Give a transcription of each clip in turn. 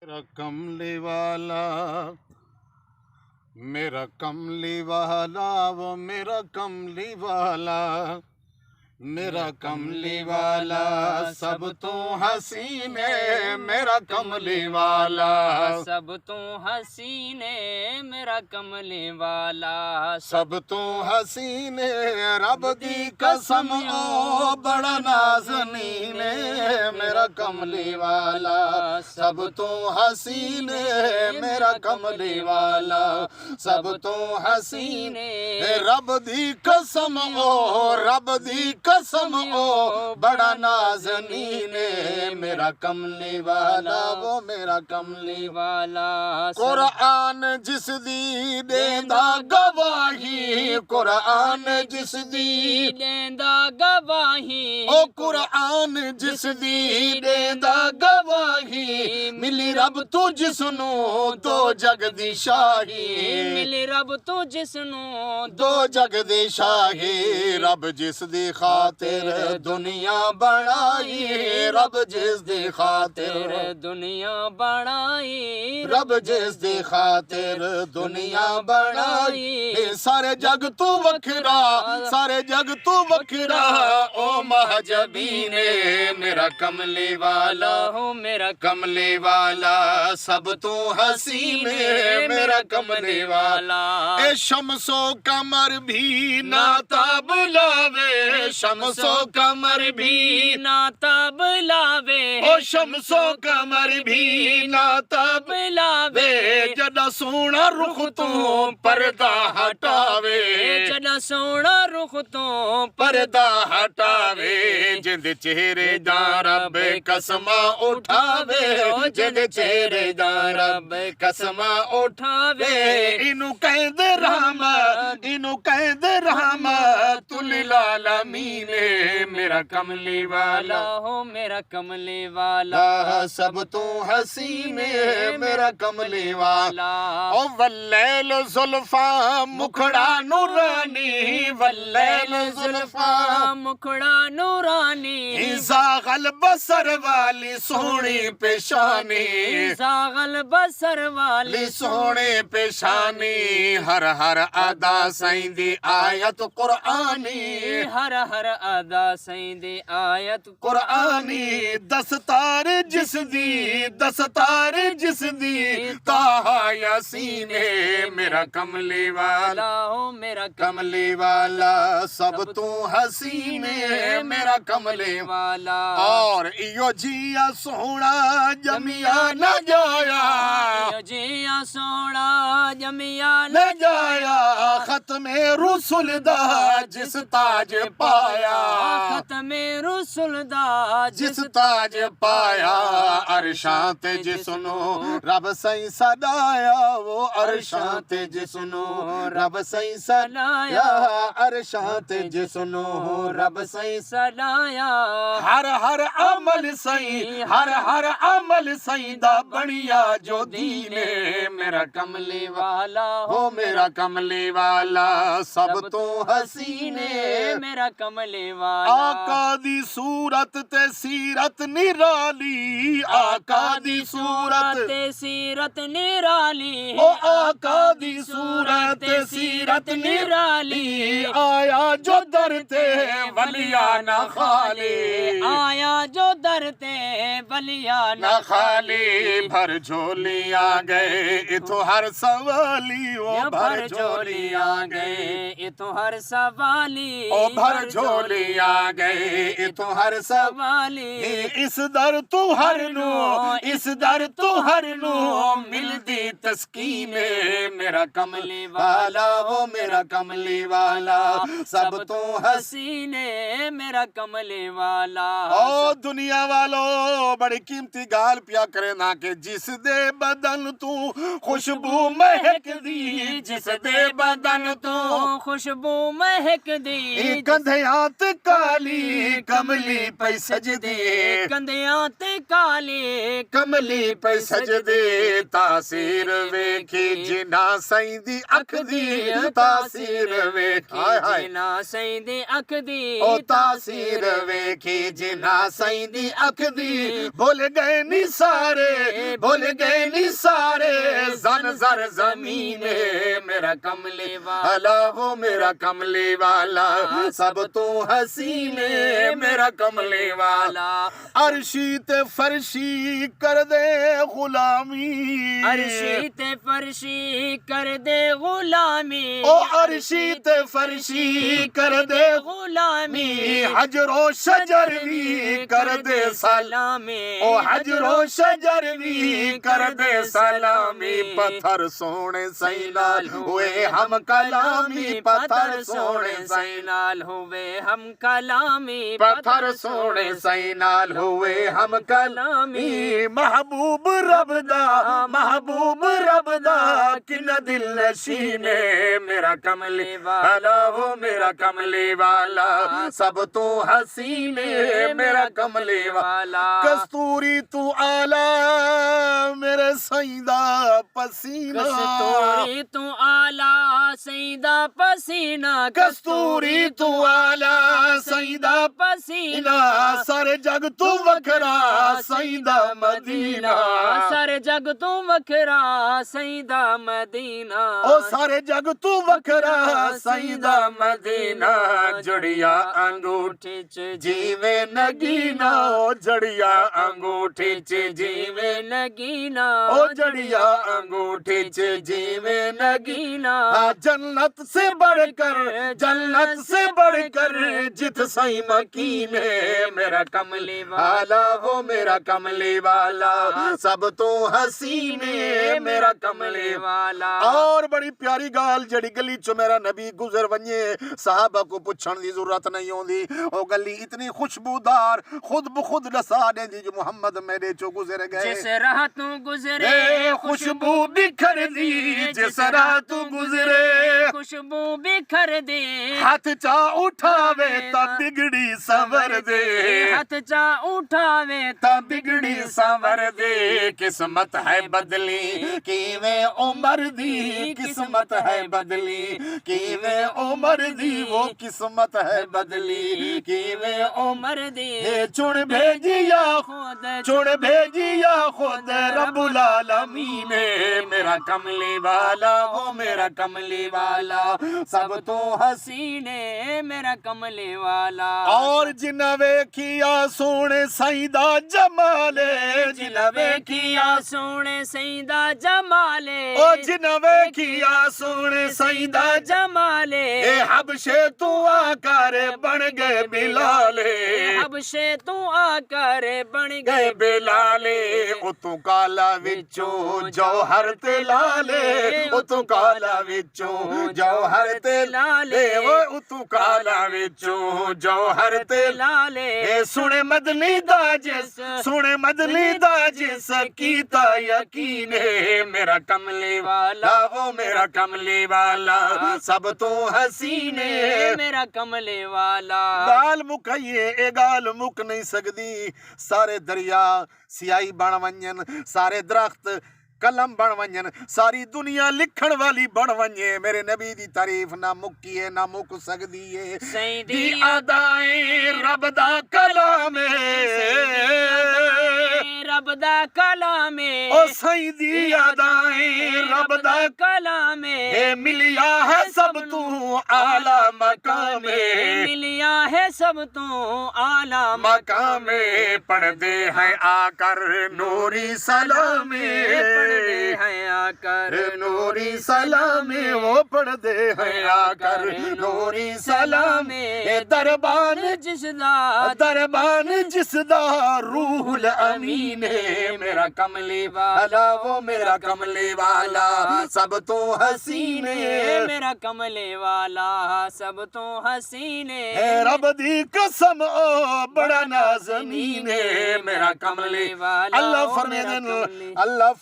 मेरा कमली वाला, मेरा कमली वाला, वो मेरा कमली वाला, मेरा कमली वाला सब तू हसीने, मेरा कमली वाला सब तू हसीने, मेरा कमली वाला सब तू हसीने। रब दी कसम ओ बड़ा नाज़नीने, मेरा कमली वाला सब तू हसीने, मेरा कमली वाला सब तू हसीने। रब दी कसम ओ, रब दी कसम ओ बड़ा नाज़नीने, मेरा कमली वाला वो मेरा कमली वाला। कुरान जिस दी देंदा गवाही, कुरान जिस दी देंदा गवाही, ओ कुरान जिस दी देंदा गवाही, मिली रब तू जिसनू दो जग दी शाही, मिली रब तू जिसनू दो जग दी शाही। रब जिस दी खातिर दुनिया बनाई, रब जिस दी खातिर दुनिया बनाई, रब जिस दी खातिर दुनिया बनाई। सारे जग तू वखरा, सारे जग तू वखरा, ओ महजबीने, मेरा कमली वाला हो मेरा कमली वाला सब तू हसीने, मेरा कमली वाला। ए शमसो कमर भी नाता बुलावे, शमसो कमर भी नाता बुलावे, ओ शमसो कमर भी नाता बुलावे, जदा सोना रुख तू पर्दा हटावे, जदा सोना रुख तो पर्दा हटावे। जिंद चेहरे दा रब कसमा उठावे, जिंद चेहरे दा रब कसमा उठावे। इनू कहद रहमत, इनू कहद रहमत तुल आलमीने, मेरा कमली वाला हो मेरा कमली वाला सब तू हसीने, मेरा कमली वाला। ओ वल्लैल जुल्फा मुखड़ा नूरानी, वल्लैल जुल्फा मुखड़ा नूरानी, जागल बसर वाली सोहनी पेशानी, जागल बसर वाली सोहनी पेशानी। हर हर अदा सईंदी आयत कुरानी, हर हर अदा सईंदी आयत कुरानी। दस्तार जिस दी, दस्तार जिस दी ताहा यासीने, मेरा कमली वाला हो मेरा कमली वाला सब तू हसीने, मेरा कमली वाला। और इयो जिया सोहना जमिया न जाया, जिया सोना जमिया न जाया। खत्मे रुसुल दा जिस ताज पाया, खत्मे रुसुल दा जिस ताज पाया। अरशां ते जिसनो रब सही सदाया, वो अरशां ते जिसनो रब सही सदाया, अरशां ते जिसनो रब सही सलाया। हर हर अमल सही, हर हर अमल सही दा बनिया जो दीने, मेरा कमली वाला हो मेरा कमली वाला सब तू हसीने, मेरा कमली वाला। आका दी सूरत ते सीरत निराली, आका दी सूरत ते सीरत निराली, ओ आका दी सूरत ते सीरत निराली। आया जो दर ते वलिया न खाली, आया जो दर ते वलिया न खाली। भर झोली आ गए इथो हर सवाली, ओ भर झोली आ गए इतो हर सवाली, ओ भर झोली आ गए इथो हर सवाली। इस दर तू हर नो, इस दर तू हर नो मिलदी तस्कीने, मेरा कमली वाला वो मेरा कमली वाला सब तू हसीने, मेरा कमली वाला। ओ दुनिया वालों बड़ी कीमती गाल पिया करे ना के जिस दे बदन तू खुशबू महक महक दी जिस दे बदन तो खुशबू महक दी कंधियां ते काली कमली पे सजदे कंधियां ते काले कमली पे सजदे तासीर वेखी जिना सईं दी अख दी तासीर वेखी हाय हाय जिना सईं दी अख दी ओ तासीर वेखी जिना सईं दी अख दी भुल गए नी सारे भुल गए नी सारे जन जर जमीने मेरा कमली वाला वो मेरा कमली वाला सब तू हसीने मेरा कमली वाला अर्शी ते फरशी कर दे गुलामी अर्शी ते फरशी कर दे गुलामी ओ अर्शी ते फरशी कर दे गुलामी हजरो शजर भी कर दे सलामी ओ हजरो शजर भी कर दे सलामी पत्थर सोने सही नाल हुए हम कलामी पत्थर सोने सही नाल हुए हम कलामी पत्थर सोने सही नाल हुए हम कलामी महबूब रबदा किन दिल नशीने मेरा कमली वाला वो मेरा कमली वाला सब तू हसीने मेरा कमली वाला कस्तूरी तू आला मेरे सईदा पसीना कस्तूरी तू आला सईदा पसीना कस्तूरी तू आला सईदा पसीना सारे जग तू वखरा सईदा मदीना सारे जग तू वखरा सईदा मदीना ओ सारे जग तू वखरा सईदा मदीना जड़िया अंगूठी च जीवे नगीना ओ जड़िया अंगूठी च जीवे नगीना ओ जड़िया अंगूठी च जीवे नगीना जन्नत से बढ़कर जित सही मकीने मेरा कमली वाला वो मेरा कमली वाला सब तो हसीने मेरा कमली वाला और बड़ी प्यारी गाल जड़ी गली चो मेरा नबी गुजर वने साहबा को पूछण दी जरूरत नहीं होंदी ओ गली इतनी खुशबूदार खुद ब खुद दसा दे दी जो मोहम्मद मेरे चो गुजर गए जिस राह तू गुजरे खुशबू बिखर दी जिस राह तू गुजरे खुशबू बिखर दे हाथ चा उठावे ता बिगड़ी संवर दे हाथ चा उठावे ता बिगड़ी संवर दे किस्मत है बदली कीवे उमर दी किस्मत है बदली कीवे उमर दी वो किस्मत है बदली कीवे उमर दी चुन भेजिया खुद रब्बुल आलमीन मेरा कमली वाला वो मेरा कमली वाला सब तो हसीने मेरा कमली वाला और जिन्ना वेखिया सोने सईदा जमाले जिन्ना वेखिया सोने सईदा जमाले ओ जिन्ना वेखिया सोने सईदा जमाले ए हबशे तू आकर बन गए बिलाले हबशे तू आकर बन गए बिलाले ओ तू काला विचों जौहर ते लाले ओ तू काला विचों जौहर ते लाले ओ तू काला विचों जौहर ते लाले सुने मदनी दाजिस कीता यकीन मेरा कमली वाला वो मेरा कमली वाला सब तो हसीने मेरा कमली वाला गाल मुकाइए ए गाल मुक नहीं सकदी सारे दरिया सियाई बन वंजन सारे दरख्त कलम बन वंजन सारी दुनिया लिखण वाली बन वंजे मेरे नबी दी तारीफ ना मुक्की ना मुक सकदी है सईदी अदाएं रब दा कलाम रब दा कलाम ओ सईदी अदाएं रब दा कलाम मिलिया है सब तू आला मकाम मिलिया है सब तू आला मकाम पढ़दे हैं आकर नूरी सलामे हैं आकर नूरी सलामे वो पढ़दे हैं आकर नूरी सलामे दरबान जिसदा रूहुल अमीन मेरा कमली वाला वो मेरा कमली वाला सब तो हसीने मेरा कमली वाला सब तो हसीने रब दी कसम ओ बड़ा नाज़नीन मेरा कमली वाला अल्लाह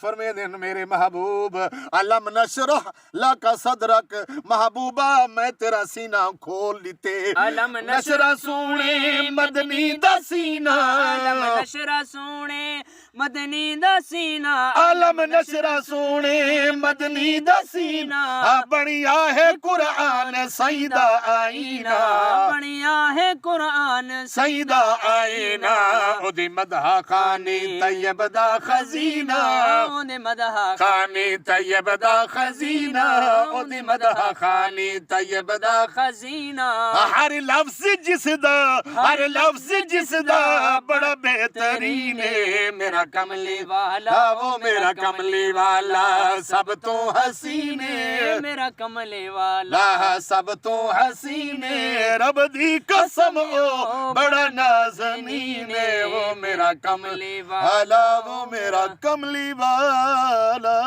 फरमे दिन मेरे महबूब अलम नशरह लका सदरक, महबूबा मैं तेरा सीना खोल लिते। अलम नशरा सोने मदनी दा सीना, अलम नशरा सोने मदनी दा सीना, आलम नशरा सोने मदनी दा सीना, बनिया है कुरान सईदा आईना, बनिया है कुरान सईदा आईना, ओदी मदहा खानी तैयब दा खजीना, ओने मदहा खानी तैयब दा खजीना, ओदी मदहा खानी तैयब दा खजीना। हर लफ्ज जिसदा, हर लफ्ज जिसदा बड़ा बेहतरीन है, मेरा कमली वाला, वो मेरा कमली वाला सब तो हसीने, मेरा कमले वाला ला सब तो हसीने, रब दी कसम ओ बड़ा नाज़नीन है, वो मेरा कमली वाला, वो मेरा कमली वाला।